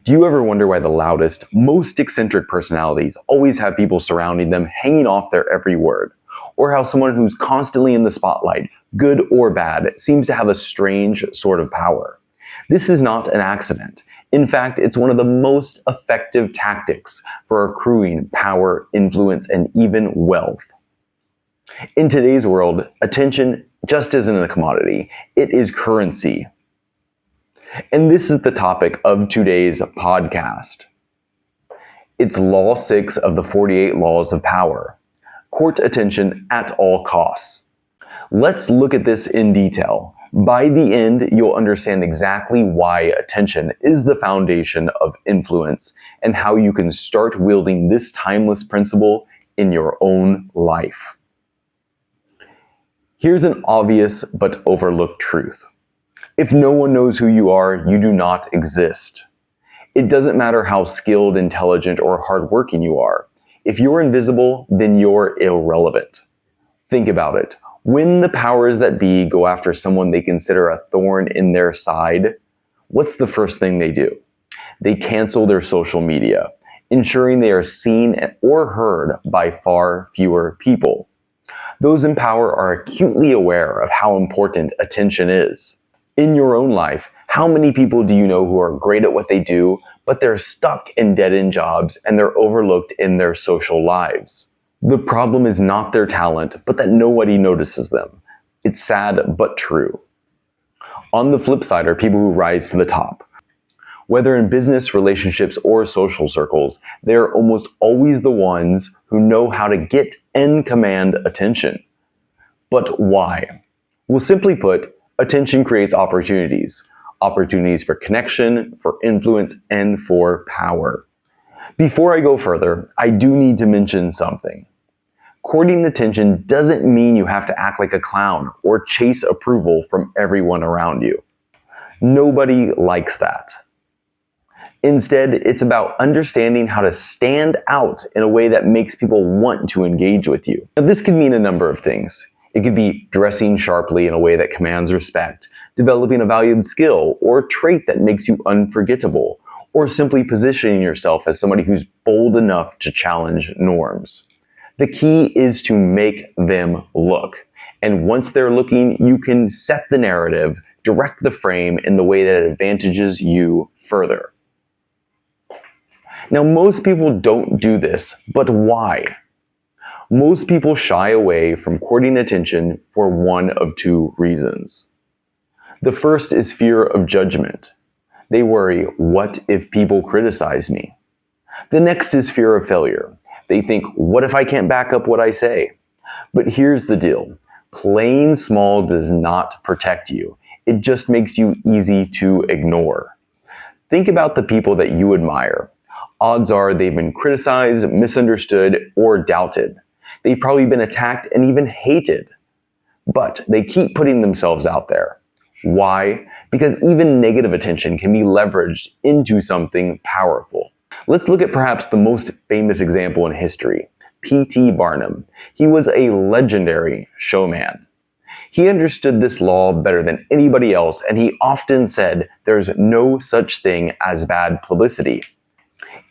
Do you ever wonder why the loudest, most eccentric personalities always have people surrounding them hanging off their every word? Or how someone who's constantly in the spotlight, good or bad, seems to have a strange sort of power? This is not an accident. In fact, it's one of the most effective tactics for accruing power, influence, and even wealth. In today's world, attention just isn't a commodity, it is currency. And this is the topic of today's podcast. It's Law 6 of the 48 Laws of Power. Court attention at all costs. Let's look at this in detail. By the end, you'll understand exactly why attention is the foundation of influence and how you can start wielding this timeless principle in your own life. Here's an obvious but overlooked truth. If no one knows who you are, you do not exist. It doesn't matter how skilled, intelligent, or hardworking you are. If you're invisible, then you're irrelevant. Think about it. When the powers that be go after someone they consider a thorn in their side, what's the first thing they do? They cancel their social media, ensuring they are seen or heard by far fewer people. Those in power are acutely aware of how important attention is. In your own life, how many people do you know who are great at what they do, but they're stuck in dead-end jobs and they're overlooked in their social lives? The problem is not their talent, but that nobody notices them. It's sad, but true. On the flip side are people who rise to the top. Whether in business, relationships, or social circles, they're almost always the ones who know how to get and command attention. But why? Well, simply put, attention creates opportunities. Opportunities for connection, for influence, and for power. Before I go further, I do need to mention something. Courting attention doesn't mean you have to act like a clown or chase approval from everyone around you. Nobody likes that. Instead, it's about understanding how to stand out in a way that makes people want to engage with you. Now, this could mean a number of things. It could be dressing sharply in a way that commands respect, developing a valued skill or trait that makes you unforgettable, or simply positioning yourself as somebody who's bold enough to challenge norms. The key is to make them look. And once they're looking, you can set the narrative, direct the frame in the way that it advantages you further. Now, most people don't do this, but why? Most people shy away from courting attention for one of two reasons. The first is fear of judgment. They worry, what if people criticize me? The next is fear of failure. They think, what if I can't back up what I say? But here's the deal. Playing small does not protect you. It just makes you easy to ignore. Think about the people that you admire. Odds are they've been criticized, misunderstood, or doubted. They've probably been attacked and even hated. But they keep putting themselves out there. Why? Because even negative attention can be leveraged into something powerful. Let's look at perhaps the most famous example in history, P.T. Barnum. He was a legendary showman. He understood this law better than anybody else, and he often said there's no such thing as bad publicity.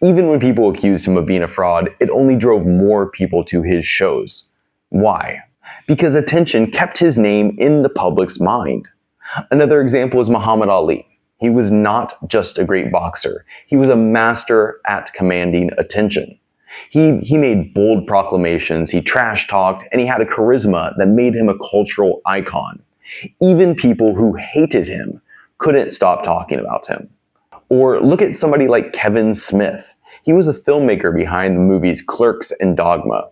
Even when people accused him of being a fraud, it only drove more people to his shows. Why? Because attention kept his name in the public's mind. Another example is Muhammad Ali. He was not just a great boxer. He was a master at commanding attention. He made bold proclamations, he trash-talked, and he had a charisma that made him a cultural icon. Even people who hated him couldn't stop talking about him. Or look at somebody like Kevin Smith. He was a filmmaker behind the movies Clerks and Dogma.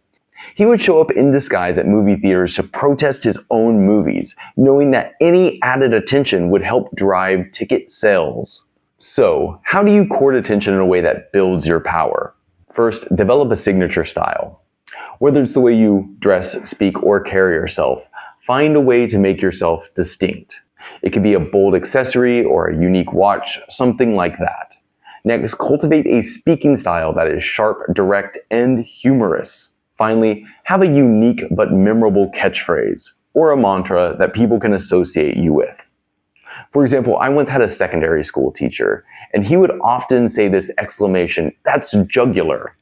He would show up in disguise at movie theaters to protest his own movies, knowing that any added attention would help drive ticket sales. So, how do you court attention in a way that builds your power? First, develop a signature style. Whether it's the way you dress, speak, or carry yourself, find a way to make yourself distinct. It could be a bold accessory or a unique watch, something like that. Next, cultivate a speaking style that is sharp, direct, and humorous. Finally, have a unique but memorable catchphrase or a mantra that people can associate you with. For example, I once had a secondary school teacher, and he would often say this exclamation, "That's jugular."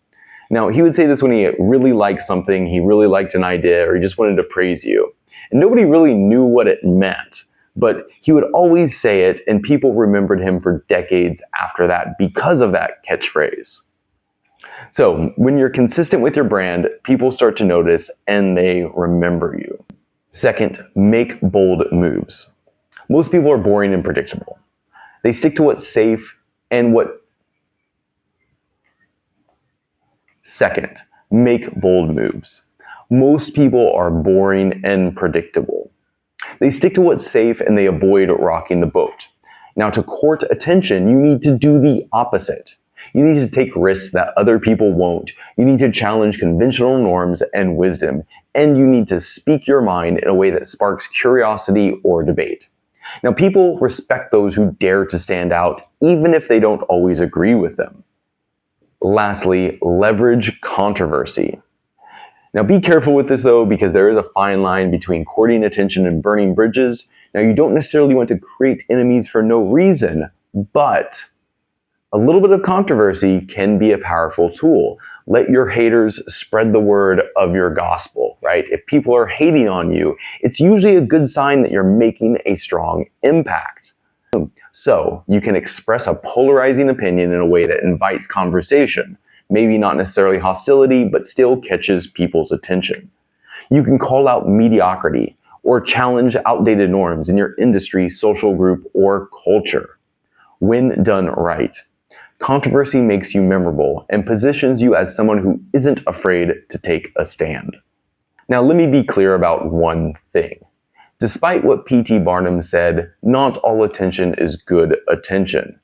Now, he would say this when he really liked something, he really liked an idea, or he just wanted to praise you. And nobody really knew what it meant, but he would always say it, and people remembered him for decades after that because of that catchphrase. So, when you're consistent with your brand, people start to notice and they remember you. Second, make bold moves. Most people are boring and predictable. They stick to what's safe and what. Second, make bold moves. Most people are boring and predictable. They stick to what's safe and they avoid rocking the boat. Now, to court attention, you need to do the opposite. You need to take risks that other people won't. You need to challenge conventional norms and wisdom. And you need to speak your mind in a way that sparks curiosity or debate. Now, people respect those who dare to stand out, even if they don't always agree with them. Lastly, leverage controversy. Now, be careful with this though, because there is a fine line between courting attention and burning bridges. Now, you don't necessarily want to create enemies for no reason, but a little bit of controversy can be a powerful tool. Let your haters spread the word of your gospel, right? If people are hating on you, it's usually a good sign that you're making a strong impact. So, you can express a polarizing opinion in a way that invites conversation. Maybe not necessarily hostility, but still catches people's attention. You can call out mediocrity or challenge outdated norms in your industry, social group, or culture. When done right, controversy makes you memorable and positions you as someone who isn't afraid to take a stand. Now, let me be clear about one thing. Despite what P.T. Barnum said, not all attention is good attention.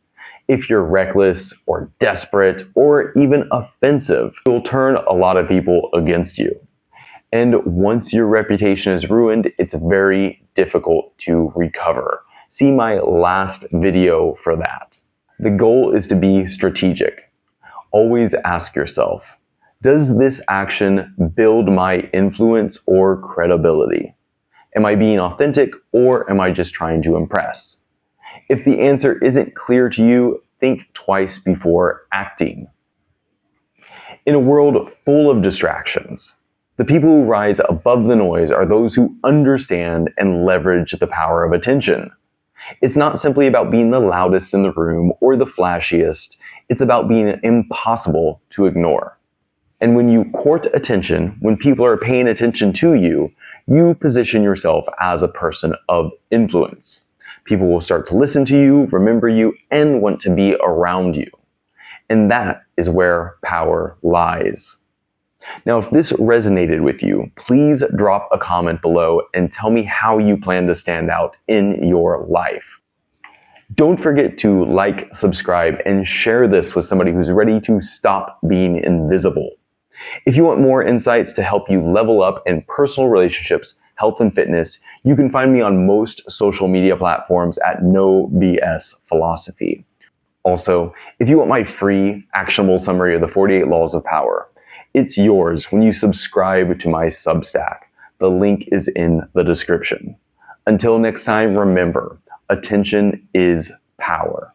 If you're reckless or desperate or even offensive, you'll turn a lot of people against you. And once your reputation is ruined, it's very difficult to recover. See my last video for that. The goal is to be strategic. Always ask yourself, does this action build my influence or credibility? Am I being authentic or am I just trying to impress? If the answer isn't clear to you, think twice before acting. In a world full of distractions, the people who rise above the noise are those who understand and leverage the power of attention. It's not simply about being the loudest in the room or the flashiest. It's about being impossible to ignore. And when you court attention, when people are paying attention to you, you position yourself as a person of influence. People will start to listen to you, remember you, and want to be around you. And that is where power lies. Now, if this resonated with you, please drop a comment below and tell me how you plan to stand out in your life. Don't forget to like, subscribe, and share this with somebody who's ready to stop being invisible. If you want more insights to help you level up in personal relationships, health, and fitness, you can find me on most social media platforms at No BS Philosophy. Also, if you want my free, actionable summary of the 48 Laws of Power, it's yours when you subscribe to my Substack. The link is in the description. Until next time, remember, attention is power.